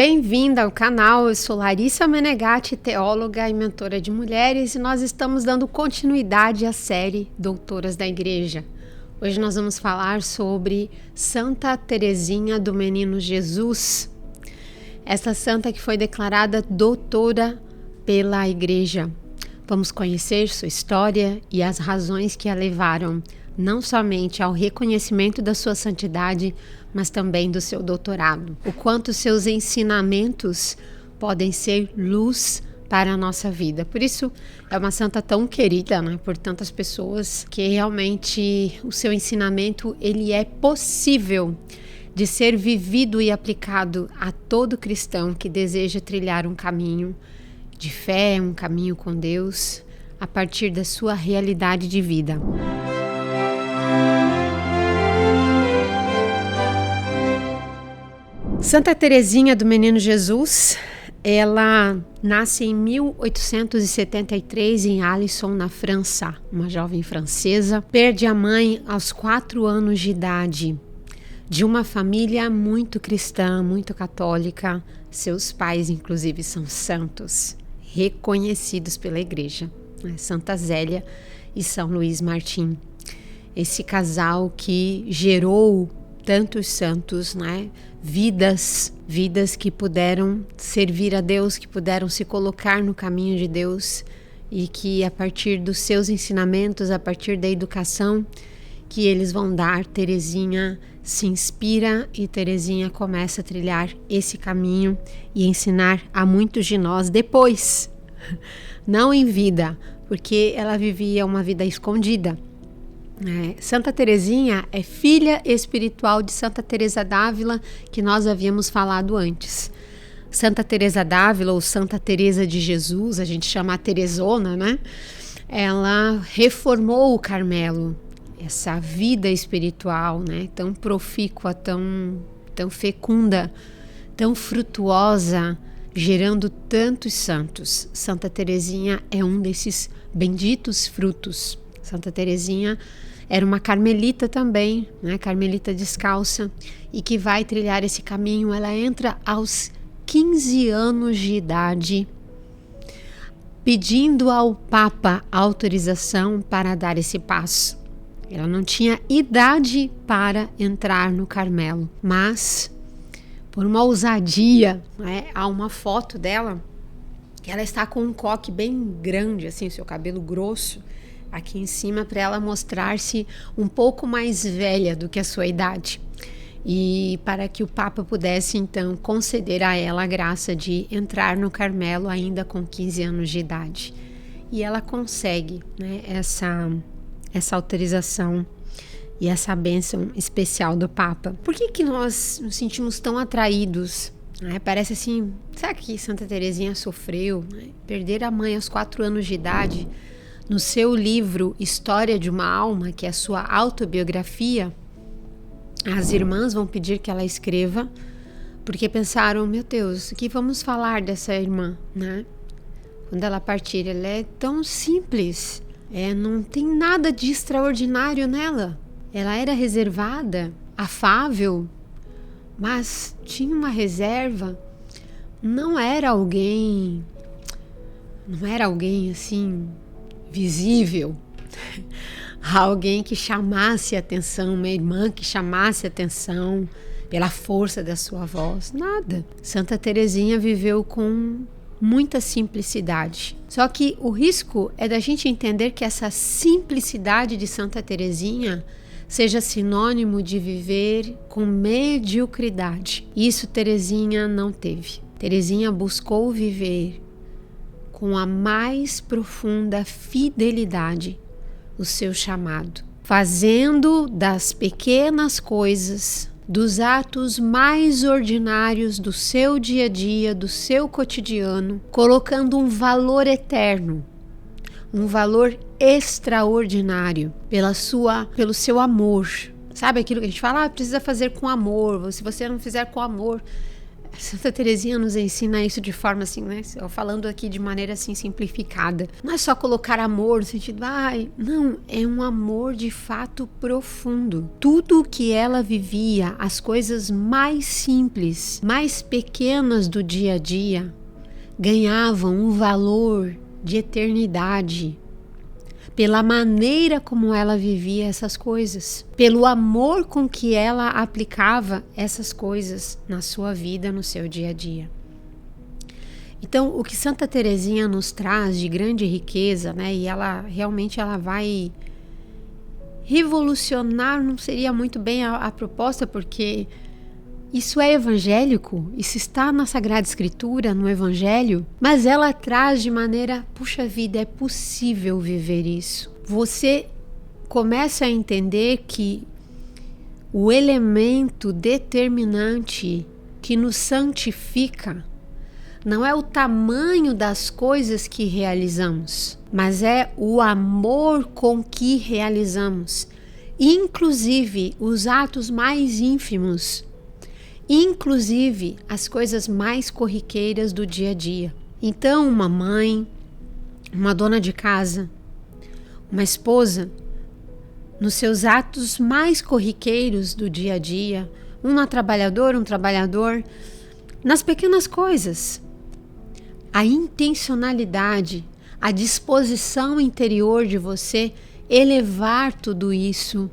Bem-vinda ao canal, eu sou Larissa Menegatti, teóloga e mentora de mulheres, e nós estamos dando continuidade à série Doutoras da Igreja. Hoje nós vamos falar sobre Santa Teresinha do Menino Jesus, essa santa que foi declarada doutora pela Igreja. Vamos conhecer sua história e as razões que a levaram não somente ao reconhecimento da sua santidade, mas também do seu doutorado. O quanto seus ensinamentos podem ser luz para a nossa vida. Por isso, é uma santa tão querida, né, por tantas pessoas, que realmente o seu ensinamento ele é possível de ser vivido e aplicado a todo cristão que deseja trilhar um caminho de fé, um caminho com Deus, a partir da sua realidade de vida. Santa Teresinha do Menino Jesus, ela nasce em 1873 em Alisson, na França, uma jovem francesa. Perde a mãe aos 4 anos de idade, de uma família muito cristã, muito católica. Seus pais, inclusive, são santos, reconhecidos pela Igreja, né? Santa Zélia e São Luís Martim. Esse casal que gerou tantos santos, né? Vidas que puderam servir a Deus, que puderam se colocar no caminho de Deus e que a partir dos seus ensinamentos, a partir da educação que eles vão dar, Teresinha se inspira e Teresinha começa a trilhar esse caminho e ensinar a muitos de nós depois, não em vida, porque ela vivia uma vida escondida. Santa Teresinha é filha espiritual de Santa Teresa d'Ávila, que nós havíamos falado antes. Santa Teresa d'Ávila, ou Santa Teresa de Jesus, a gente chama a Teresona, né? Ela reformou o Carmelo, essa vida espiritual, né? Tão profícua, tão fecunda, tão frutuosa, gerando tantos santos. Santa Teresinha é um desses benditos frutos. Santa Teresinha era uma carmelita também, né? Carmelita descalça, e que vai trilhar esse caminho. Ela entra aos 15 anos de idade, pedindo ao Papa autorização para dar esse passo. Ela não tinha idade para entrar no Carmelo, mas por uma ousadia, né? Há uma foto dela que ela está com um coque bem grande, assim, o seu cabelo grosso aqui em cima, para ela mostrar-se um pouco mais velha do que a sua idade, e para que o Papa pudesse então conceder a ela a graça de entrar no Carmelo ainda com 15 anos de idade. E ela consegue, né, essa autorização e essa bênção especial do Papa. Por que nós nos sentimos tão atraídos? Parece assim, será que Santa Teresinha sofreu, né? Perder a mãe aos 4 anos de idade? No seu livro História de uma Alma, que é a sua autobiografia, as irmãs vão pedir que ela escreva, porque pensaram, meu Deus, o que vamos falar dessa irmã, né? Quando ela partir, ela é tão simples, não tem nada de extraordinário nela. Ela era reservada, afável, mas tinha uma reserva. Não era alguém assim visível, alguém que chamasse atenção, uma irmã que chamasse atenção pela força da sua voz, nada. Santa Teresinha viveu com muita simplicidade. Só que o risco é da gente entender que essa simplicidade de Santa Teresinha seja sinônimo de viver com mediocridade. Isso Teresinha não teve. Teresinha buscou viver com a mais profunda fidelidade o seu chamado, fazendo das pequenas coisas, dos atos mais ordinários do seu dia a dia, do seu cotidiano, colocando um valor eterno, um valor extraordinário pelo seu amor. Sabe aquilo que a gente fala, precisa fazer com amor, se você não fizer com amor, Santa Teresinha nos ensina isso de forma assim, né? Falando aqui de maneira assim simplificada. Não é só colocar amor no sentido, não, é um amor de fato profundo. Tudo o que ela vivia, as coisas mais simples, mais pequenas do dia a dia, ganhavam um valor de eternidade pela maneira como ela vivia essas coisas, pelo amor com que ela aplicava essas coisas na sua vida, no seu dia a dia. Então, o que Santa Teresinha nos traz de grande riqueza, né? E ela realmente vai revolucionar, não seria muito bem a proposta, porque isso é evangélico, isso está na Sagrada Escritura, no Evangelho, mas ela traz de maneira, puxa vida, é possível viver isso. Você começa a entender que o elemento determinante que nos santifica não é o tamanho das coisas que realizamos, mas é o amor com que realizamos, inclusive os atos mais ínfimos, inclusive as coisas mais corriqueiras do dia a dia. Então, uma mãe, uma dona de casa, uma esposa, nos seus atos mais corriqueiros do dia a dia, um trabalhador, nas pequenas coisas, a intencionalidade, a disposição interior de você elevar tudo isso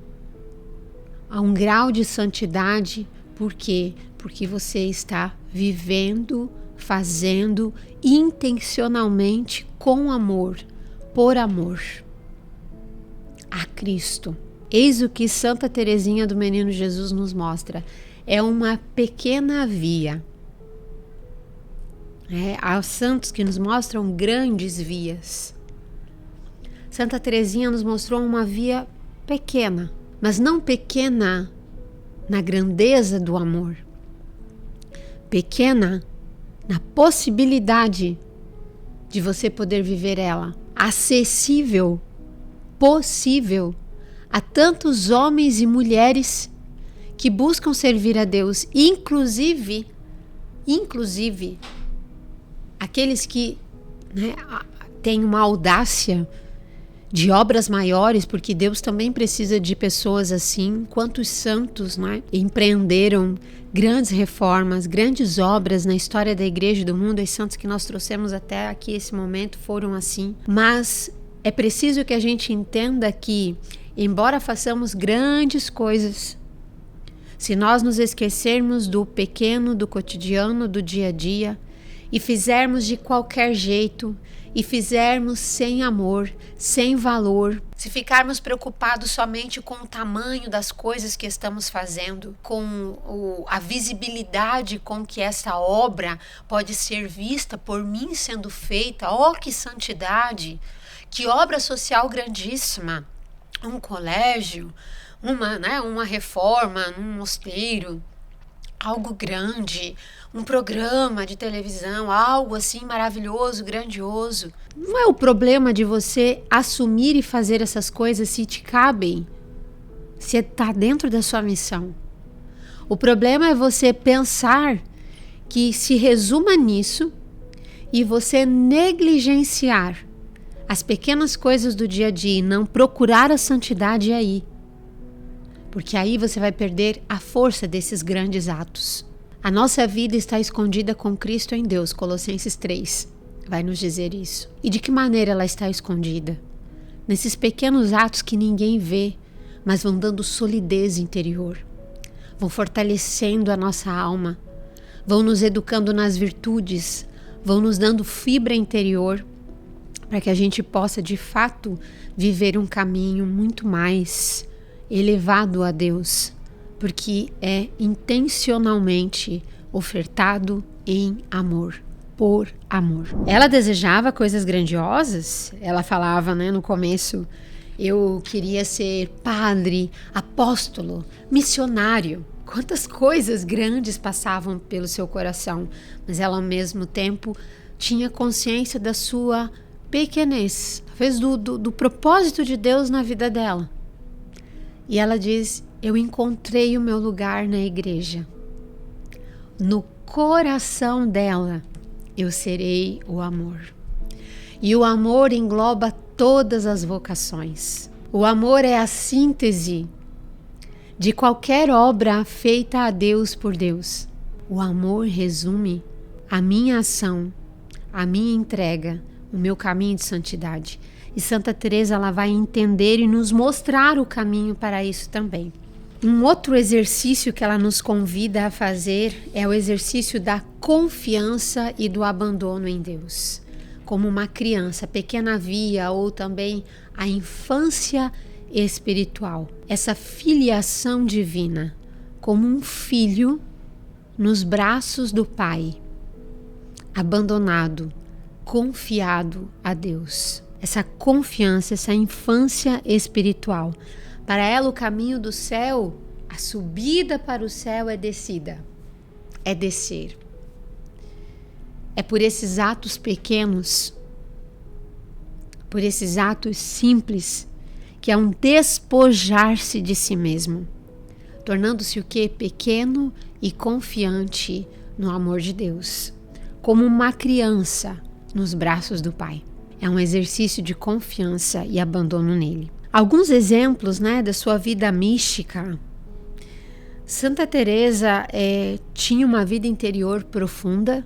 a um grau de santidade. Por quê? Porque você está vivendo, fazendo intencionalmente com amor, por amor a Cristo. Eis o que Santa Teresinha do Menino Jesus nos mostra. É uma pequena via. Há santos que nos mostram grandes vias. Santa Teresinha nos mostrou uma via pequena, mas não pequena na grandeza do amor, pequena na possibilidade de você poder viver ela, acessível, possível a tantos homens e mulheres que buscam servir a Deus, inclusive aqueles que, né, têm uma audácia de obras maiores, porque Deus também precisa de pessoas assim. Quantos santos, né, empreenderam grandes reformas, grandes obras na história da igreja e do mundo. Os santos que nós trouxemos até aqui esse momento foram assim. Mas é preciso que a gente entenda que, embora façamos grandes coisas, se nós nos esquecermos do pequeno, do cotidiano, do dia a dia, e fizermos de qualquer jeito, e fizermos sem amor, sem valor, se ficarmos preocupados somente com o tamanho das coisas que estamos fazendo, com a visibilidade com que essa obra pode ser vista por mim sendo feita, que santidade, que obra social grandíssima, um colégio, uma reforma num mosteiro, algo grande, um programa de televisão, algo assim maravilhoso, grandioso. Não é o problema de você assumir e fazer essas coisas se te cabem, se está dentro da sua missão. O problema é você pensar que se resuma nisso e você negligenciar as pequenas coisas do dia a dia e não procurar a santidade aí. Porque aí você vai perder a força desses grandes atos. A nossa vida está escondida com Cristo em Deus, Colossenses 3 vai nos dizer isso. E de que maneira ela está escondida? Nesses pequenos atos que ninguém vê, mas vão dando solidez interior, vão fortalecendo a nossa alma, vão nos educando nas virtudes, vão nos dando fibra interior, para que a gente possa de fato viver um caminho muito mais elevado a Deus, porque é intencionalmente ofertado em amor, por amor. Ela desejava coisas grandiosas. Ela falava, né, no começo, eu queria ser padre, apóstolo, missionário. Quantas coisas grandes passavam pelo seu coração, mas ela ao mesmo tempo tinha consciência da sua pequenez, talvez do propósito de Deus na vida dela. E ela diz, eu encontrei o meu lugar na igreja, no coração dela, eu serei o amor. E o amor engloba todas as vocações. O amor é a síntese de qualquer obra feita a Deus por Deus. O amor resume a minha ação, a minha entrega, o meu caminho de santidade. E Santa Teresa, ela vai entender e nos mostrar o caminho para isso também. Um outro exercício que ela nos convida a fazer é o exercício da confiança e do abandono em Deus. Como uma criança, pequena via, ou também a infância espiritual. Essa filiação divina, como um filho nos braços do Pai, abandonado, confiado a Deus. Essa confiança, essa infância espiritual. Para ela, o caminho do céu, a subida para o céu é descida, é descer. É por esses atos pequenos, por esses atos simples, que é um despojar-se de si mesmo, tornando-se o quê? Pequeno e confiante no amor de Deus, como uma criança nos braços do Pai. É um exercício de confiança e abandono nele. Alguns exemplos, da sua vida mística. Santa Teresa tinha uma vida interior profunda,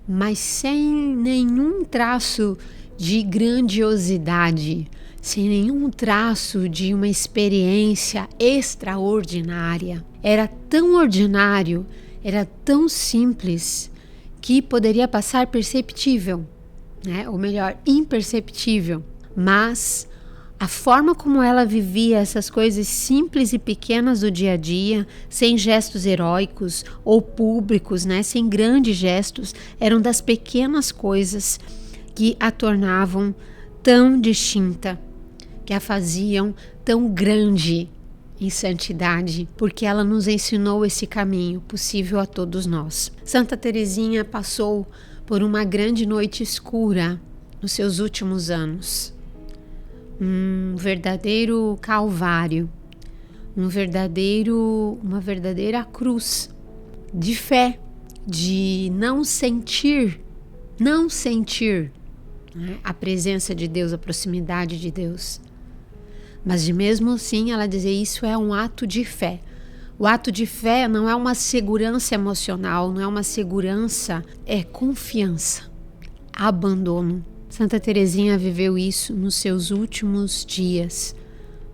mas sem nenhum traço de grandiosidade, sem nenhum traço de uma experiência extraordinária. Era tão ordinário, era tão simples, que poderia passar perceptível, ou melhor, imperceptível. Mas a forma como ela vivia essas coisas simples e pequenas do dia a dia, sem gestos heróicos ou públicos, sem grandes gestos, eram das pequenas coisas que a tornavam tão distinta, que a faziam tão grande em santidade, porque ela nos ensinou esse caminho possível a todos nós. Santa Teresinha passou por uma grande noite escura nos seus últimos anos. Um verdadeiro calvário, uma verdadeira cruz de fé, de não sentir a presença de Deus, a proximidade de Deus. Mas de mesmo assim ela dizer isso é um ato de fé. O ato de fé não é uma segurança emocional, não é uma segurança, é confiança, abandono. Santa Teresinha viveu isso nos seus últimos dias,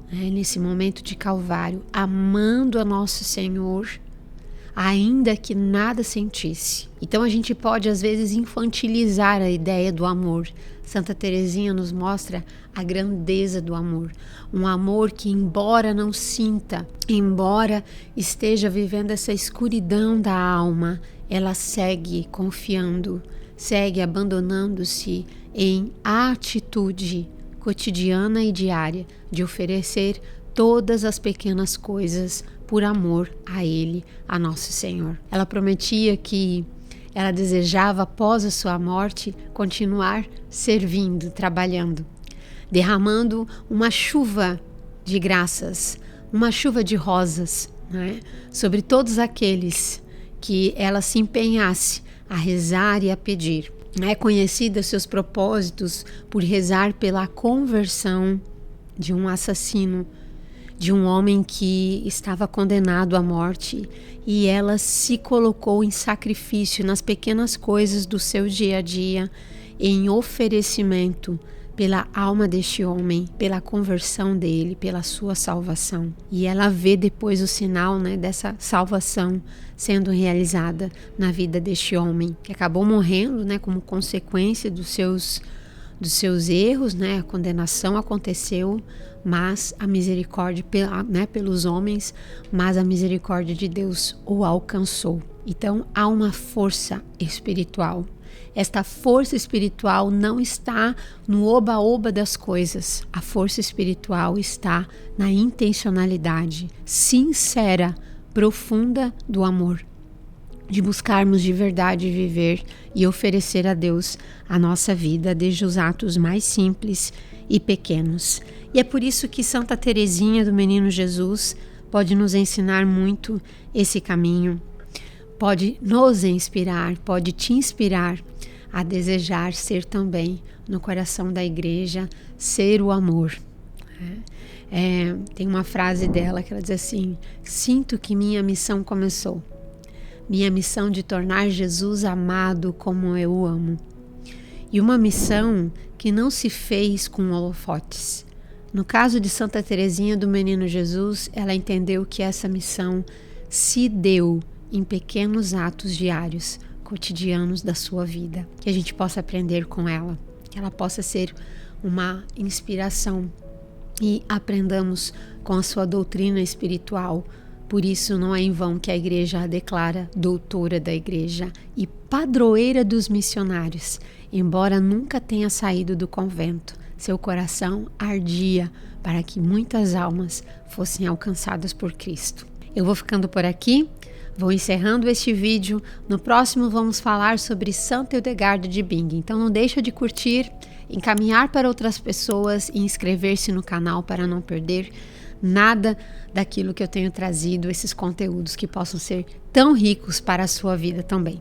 nesse momento de Calvário, amando a Nosso Senhor, ainda que nada sentisse. Então a gente pode às vezes infantilizar a ideia do amor. Santa Teresinha nos mostra a grandeza do amor. Um amor que, embora não sinta, embora esteja vivendo essa escuridão da alma, ela segue confiando, segue abandonando-se em atitude cotidiana e diária de oferecer todas as pequenas coisas por amor a Ele, a Nosso Senhor. Ela prometia que ela desejava, após a sua morte, continuar servindo, trabalhando, derramando uma chuva de graças, uma chuva de rosas, sobre todos aqueles que ela se empenhasse a rezar e a pedir. É conhecida seus propósitos por rezar pela conversão de um assassino, de um homem que estava condenado à morte, e ela se colocou em sacrifício nas pequenas coisas do seu dia a dia, em oferecimento pela alma deste homem, pela conversão dele, pela sua salvação. E ela vê depois o sinal, dessa salvação sendo realizada na vida deste homem, que acabou morrendo, como consequência dos seus erros, a condenação aconteceu, mas a misericórdia pelos homens, mas a misericórdia de Deus o alcançou. Então há uma força espiritual. Esta força espiritual não está no oba-oba das coisas. A força espiritual está na intencionalidade sincera, profunda do amor, de buscarmos de verdade viver e oferecer a Deus a nossa vida, desde os atos mais simples e pequenos. E é por isso que Santa Teresinha do Menino Jesus pode nos ensinar muito esse caminho, pode nos inspirar, pode te inspirar a desejar ser também, no coração da igreja, ser o amor. Tem uma frase dela que ela diz assim: sinto que minha missão começou. Minha missão de tornar Jesus amado como eu o amo. E uma missão que não se fez com holofotes. No caso de Santa Teresinha do Menino Jesus, ela entendeu que essa missão se deu em pequenos atos diários, cotidianos da sua vida. Que a gente possa aprender com ela, que ela possa ser uma inspiração e aprendamos com a sua doutrina espiritual. Por isso não é em vão que a igreja a declara doutora da igreja e padroeira dos missionários. Embora nunca tenha saído do convento, seu coração ardia para que muitas almas fossem alcançadas por Cristo. Eu vou ficando por aqui, vou encerrando este vídeo. No próximo vamos falar sobre Santa Hildegarda de Bingen. Então não deixa de curtir, encaminhar para outras pessoas e inscrever-se no canal para não perder nada daquilo que eu tenho trazido, esses conteúdos que possam ser tão ricos para a sua vida também.